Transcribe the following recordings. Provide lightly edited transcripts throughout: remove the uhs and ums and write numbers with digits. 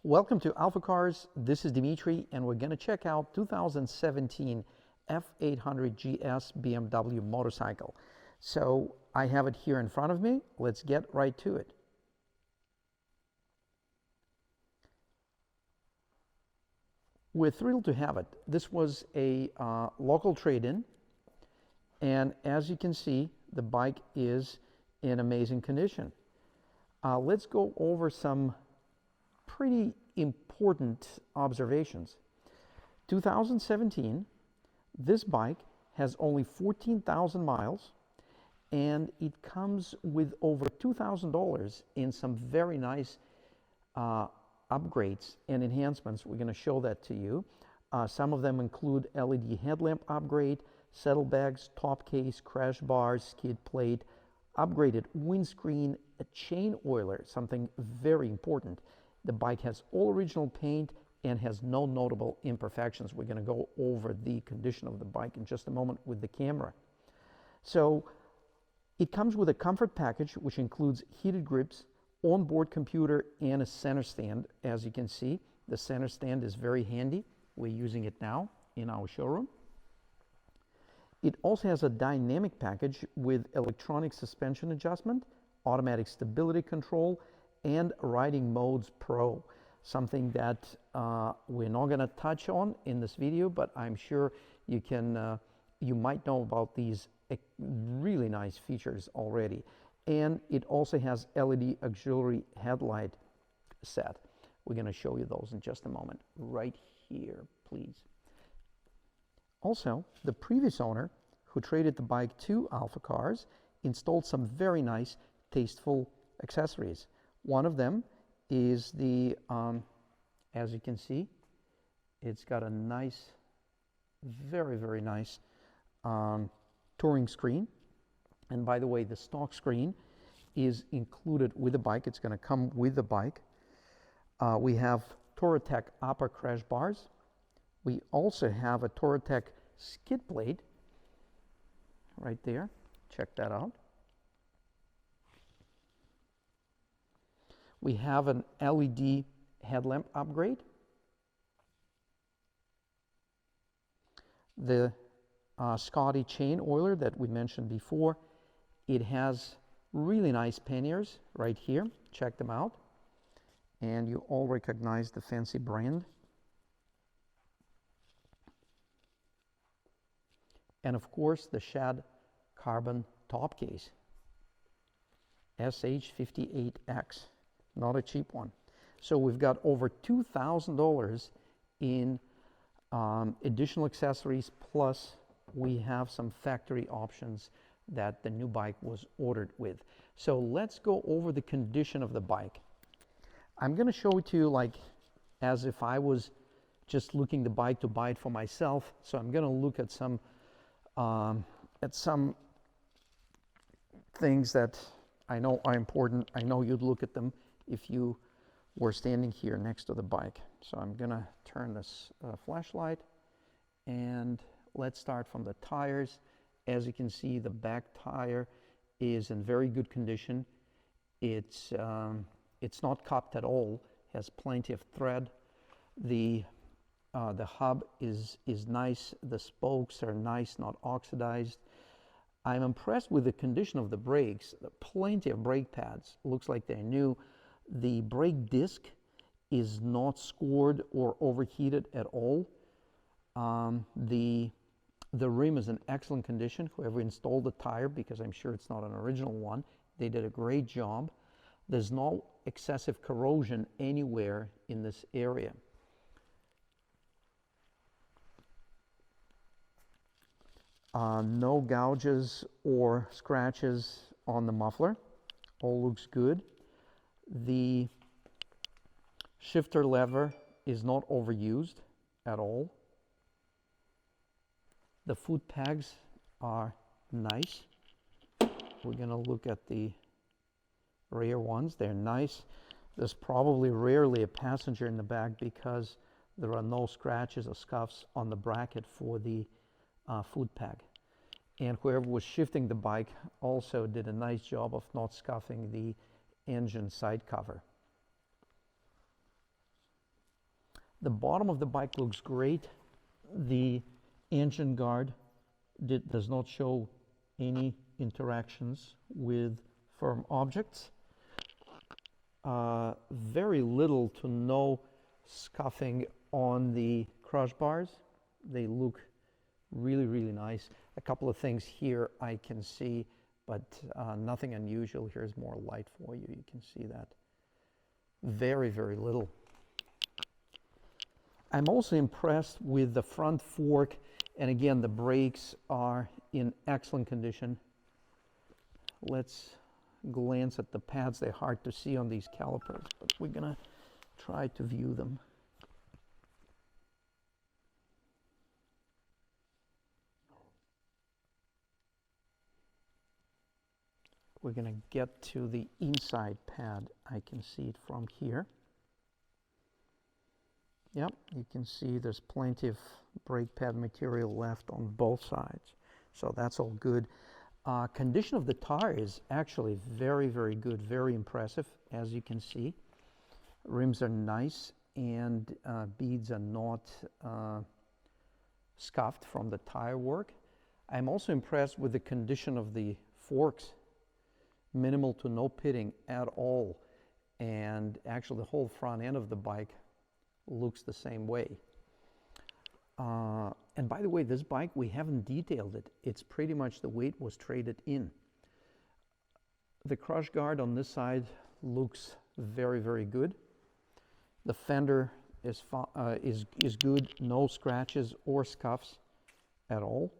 Welcome to AlphaCars. This is Dimitri, and we're going to check out 2017 F800GS BMW motorcycle. So I have it here in front of me. Let's get right to it. We're thrilled to have it. This was a local trade-in, and as you can see, the bike is in amazing condition. Let's go over some pretty important observations. 2017, this bike has only 14,000 miles, and it comes with over $2,000 in some very nice upgrades and enhancements. We're going to show that to you. Some of them include LED headlamp upgrade, saddlebags, top case, crash bars, skid plate, upgraded windscreen, a chain oiler, something very important. The bike has all original paint and has no notable imperfections. We're going to go over the condition of the bike in just a moment with the camera. So it comes with a comfort package, which includes heated grips, onboard computer, and a center stand. As you can see, the center stand is very handy. We're using it now in our showroom. It also has a dynamic package with electronic suspension adjustment, automatic stability control, and Riding Modes Pro, something that we're not going to touch on in this video, but I'm sure you can, you might know about these really nice features already. And it also has LED auxiliary headlight set. We're going to show you those in just a moment. Right here, please. Also, the previous owner who traded the bike to AlphaCars installed some very nice, tasteful accessories. One of them is the, as you can see, it's got a nice, very, very nice touring screen. And by the way, the stock screen is included with the bike. It's going to come with the bike. We have Touratech upper crash bars. We also have a Touratech skid plate right there. Check that out. We have an LED headlamp upgrade. The Scotty chain oiler that we mentioned before. It has really nice panniers right here. Check them out. And you all recognize the fancy brand. And of course, the Shad carbon top case. SH58X. Not a cheap one. So we've got over $2,000 in additional accessories, plus we have some factory options that the new bike was ordered with. So let's go over the condition of the bike. I'm going to show it to you like as if I was just looking the bike to buy it for myself. So I'm going to look at some things that I know are important. I know you'd look at them if you were standing here next to the bike. So I'm going to turn this flashlight, and let's start from the tires. As you can see, the back tire is in very good condition. It's not cupped at all, has plenty of tread. The hub is nice. The spokes are nice, not oxidized. I'm impressed with the condition of the brakes. Plenty of brake pads. Looks like they're new. The brake disc is not scored or overheated at all. The rim is in excellent condition. Whoever installed the tire, because I'm sure it's not an original one, they did a great job. There's no excessive corrosion anywhere in this area. No gouges or scratches on the muffler. All looks good. The shifter lever is not overused at all. The foot pegs are nice. We're going to look at the rear ones. They're nice. There's probably rarely a passenger in the back because there are no scratches or scuffs on the bracket for the foot peg. And whoever was shifting the bike also did a nice job of not scuffing the engine side cover. The bottom of the bike looks great. The engine guard does not show any interactions with firm objects. Very little to no scuffing on the crush bars. They look really, really nice. A couple of things here I can see, but nothing unusual. Here's more light for you. You can see that. Very, very little. I'm also impressed with the front fork, and again, the brakes are in excellent condition. Let's glance at the pads. They're hard to see on these calipers, but we're gonna try to view them. We're gonna get to the inside pad. I can see it from here. Yep, you can see there's plenty of brake pad material left on both sides. So that's all good. Condition of the tire is actually very, very good, very impressive, as you can see. Rims are nice, and beads are not scuffed from the tire work. I'm also impressed with the condition of the forks. Minimal to no pitting at all, and actually the whole front end of the bike looks the same way. And by the way, this bike, we haven't detailed it. It's pretty much the way it was traded in. The crush guard on this side looks very, very good. The fender is good, no scratches or scuffs at all.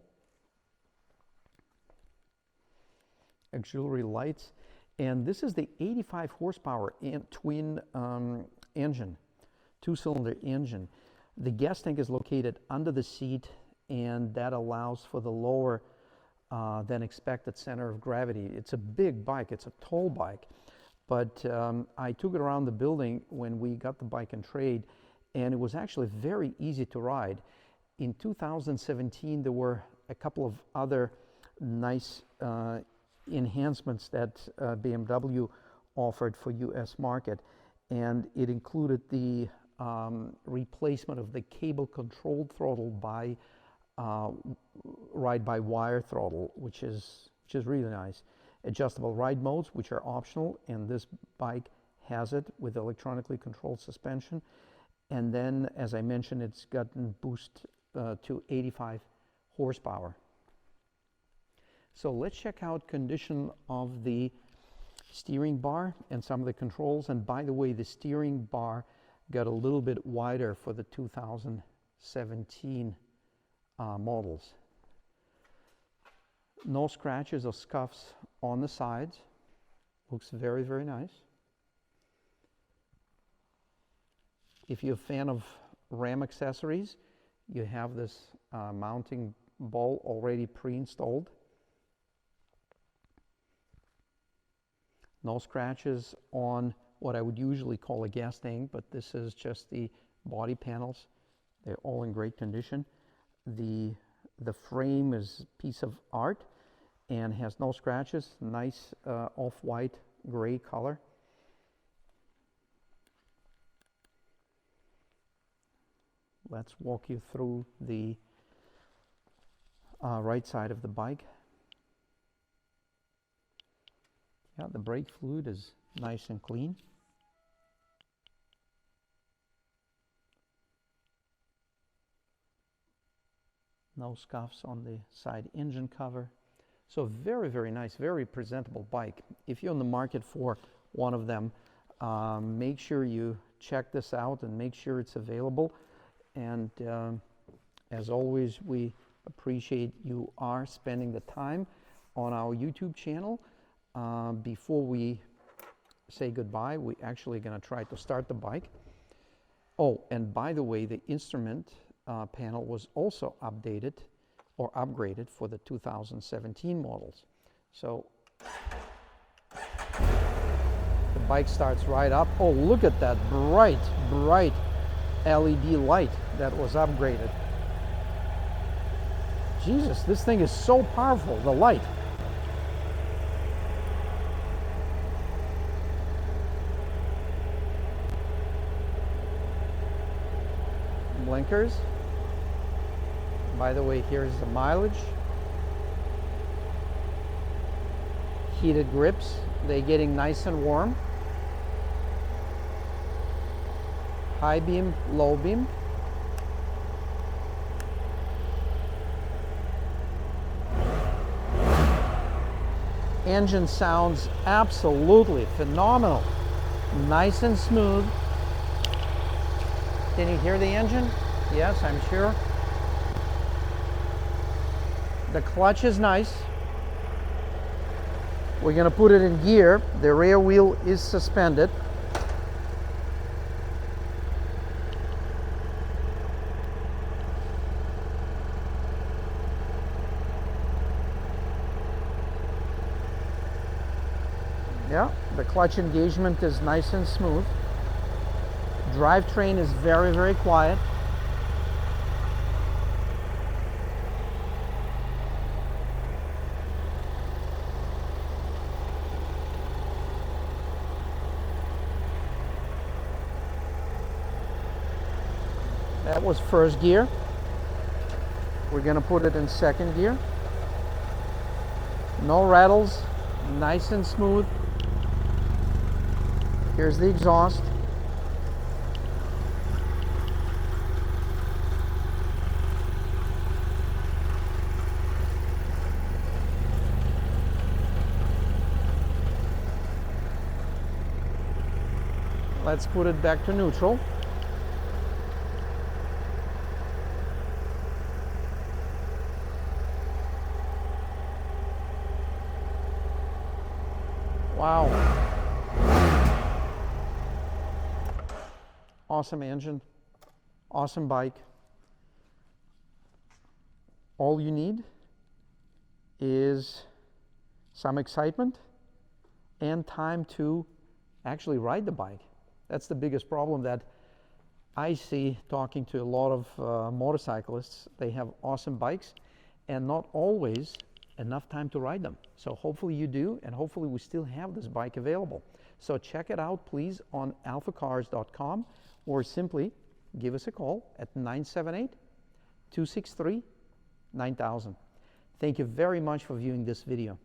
Auxiliary lights, and this is the 85 horsepower twin engine, two-cylinder engine. The gas tank is located under the seat, and that allows for the lower than expected center of gravity. It's a big bike, it's a tall bike, but I took it around the building when we got the bike in trade, and it was actually very easy to ride. In 2017, there were a couple of other nice enhancements that BMW offered for US market, and it included the replacement of the cable controlled throttle by ride-by-wire throttle, which is really nice. Adjustable ride modes, which are optional, and this bike has it with electronically controlled suspension. And then, as I mentioned, it's gotten boost to 85 horsepower. So let's check out condition of the steering bar and some of the controls. And by the way, the steering bar got a little bit wider for the 2017 models. No scratches or scuffs on the sides. Looks very, very nice. If you're a fan of Ram accessories, you have this mounting ball already pre-installed. No scratches on what I would usually call a gas tank, but this is just the body panels. They're all in great condition. The frame is a piece of art and has no scratches. Nice off-white gray color. Let's walk you through the right side of the bike. Yeah, the brake fluid is nice and clean. No scuffs on the side engine cover. So very, very nice, very presentable bike. If you're in the market for one of them, make sure you check this out and make sure it's available. And as always, we appreciate you are spending the time on our YouTube channel. Before we say goodbye, we're actually going to try to start the bike. Oh, and by the way, the instrument panel was also updated or upgraded for the 2017 models. So the bike starts right up. Oh, look at that bright, bright LED light that was upgraded. Jesus, this thing is so powerful, the light. blinkers. By the way, here's the mileage. Heated grips, they're getting nice and warm. High beam, low beam. Engine sounds absolutely phenomenal. Nice and smooth. Can you hear the engine? Yes, I'm sure. The clutch is nice. We're going to put it in gear. The rear wheel is suspended. Yeah, the clutch engagement is nice and smooth. Drivetrain is very, very quiet. That was first gear. We're going to put it in second gear. No rattles, nice and smooth. Here's the exhaust. Let's put it back to neutral. Wow. Awesome engine, awesome bike. All you need is some excitement and time to actually ride the bike. That's the biggest problem that I see talking to a lot of motorcyclists. They have awesome bikes and not always enough time to ride them. So hopefully you do, and hopefully we still have this bike available. So check it out, please, on alphacars.com, or simply give us a call at 978-263-9000. Thank you very much for viewing this video.